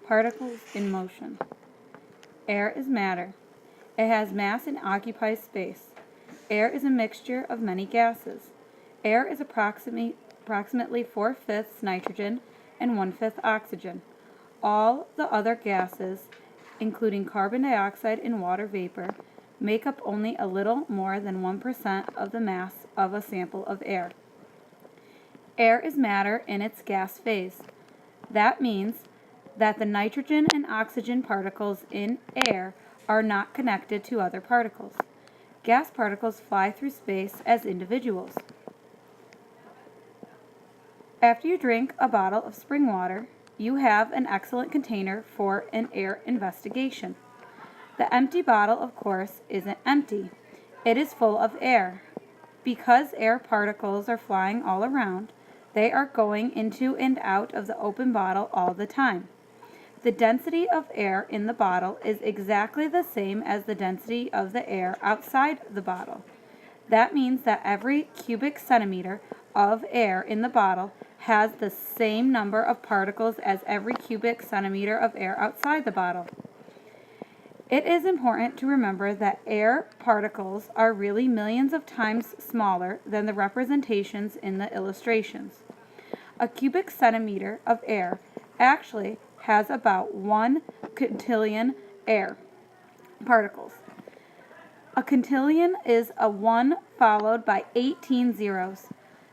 Particles in motion. Air is matter. It has mass and occupies space. Air is a mixture of many gases. Air is approximately 4/5 nitrogen and 1/5 oxygen. All the other gases, including carbon dioxide and water vapor, make up only a little more than 1% of the mass of a sample of air. Air is matter in its gas phase. That means that the nitrogen and oxygen particles in air are not connected to other particles. Gas particles fly through space as individuals. After you drink a bottle of spring water, you have an excellent container for an air investigation. The empty bottle, of course, isn't empty. It is full of air. Because air particles are flying all around, they are going into and out of the open bottle all the time. The density of air in the bottle is exactly the same as the density of the air outside the bottle. That means that every cubic centimeter of air in the bottle has the same number of particles as every cubic centimeter of air outside the bottle. It is important to remember that air particles are really millions of times smaller than the representations in the illustrations. A cubic centimeter of air actually has about 1 quintillion air particles. A quintillion is a 1 followed by 18 zeros.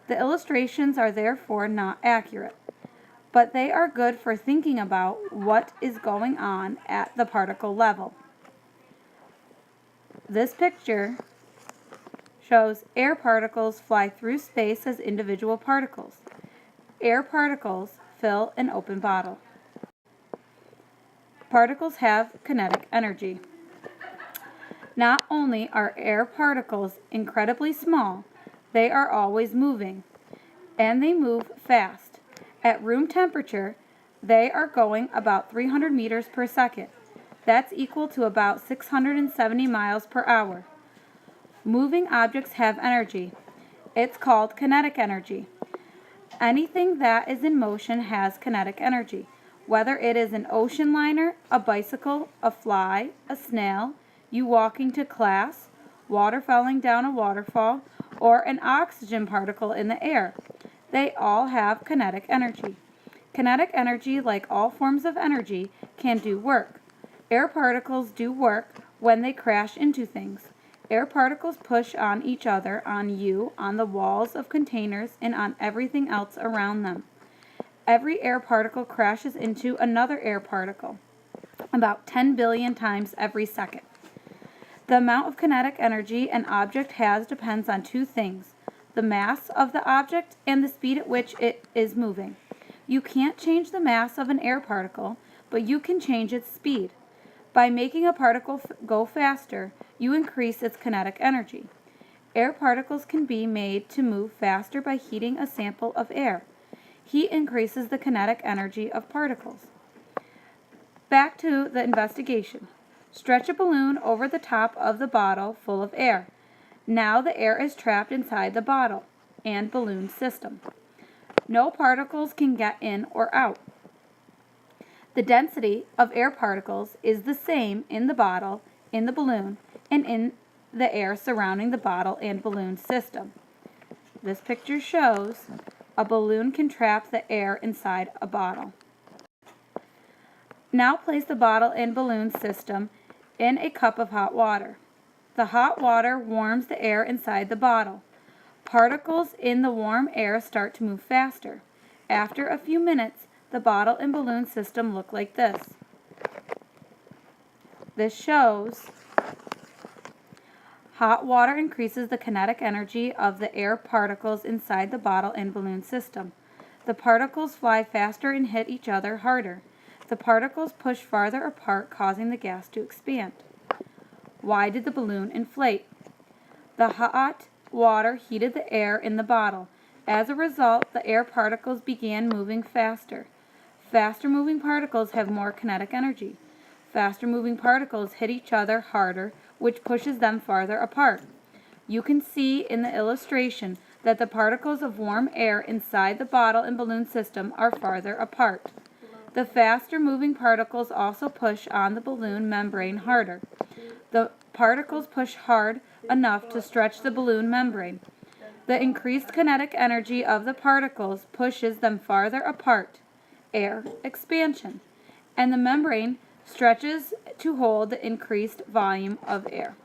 The illustrations are therefore not accurate, but they are good for thinking about what is going on at the particle level. This picture shows air particles fly through space as individual particles. Air particles fill an open bottle. Particles have kinetic energy. Not only are air particles incredibly small, they are always moving, and they move fast. At room temperature, they are going about 300 meters per second. That's equal to about 670 miles per hour. Moving objects have energy. It's called kinetic energy. Anything that is in motion has kinetic energy. Whether it is an ocean liner, a bicycle, a fly, a snail, you walking to class, water falling down a waterfall, or an oxygen particle in the air, they all have kinetic energy. Kinetic energy, like all forms of energy, can do work. Air particles do work when they crash into things. Air particles push on each other, on you, on the walls of containers, and on everything else around them. Every air particle crashes into another air particle about 10 billion times every second. The amount of kinetic energy an object has depends on two things: the mass of the object and the speed at which it is moving. You can't change the mass of an air particle, but you can change its speed. By making a particle go faster, you increase its kinetic energy. Air particles can be made to move faster by heating a sample of air. Heat increases the kinetic energy of particles. Back to the investigation. Stretch a balloon over the top of the bottle full of air. Now the air is trapped inside the bottle and balloon system. No particles can get in or out. The density of air particles is the same in the bottle, in the balloon, and in the air surrounding the bottle and balloon system. This picture shows a balloon can trap the air inside a bottle. Now place the bottle and balloon system in a cup of hot water. The hot water warms the air inside the bottle. Particles in the warm air start to move faster. After a few minutes, the bottle and balloon system look like this. This shows hot water increases the kinetic energy of the air particles inside the bottle and balloon system. The particles fly faster and hit each other harder. The particles push farther apart, causing the gas to expand. Why did the balloon inflate? The hot water heated the air in the bottle. As a result, the air particles began moving faster. Faster moving particles have more kinetic energy. Faster moving particles hit each other harder, which pushes them farther apart. You can see in the illustration that the particles of warm air inside the bottle and balloon system are farther apart. The faster moving particles also push on the balloon membrane harder. The particles push hard enough to stretch the balloon membrane. The increased kinetic energy of the particles pushes them farther apart, air expansion, and the membrane stretches to hold the increased volume of air.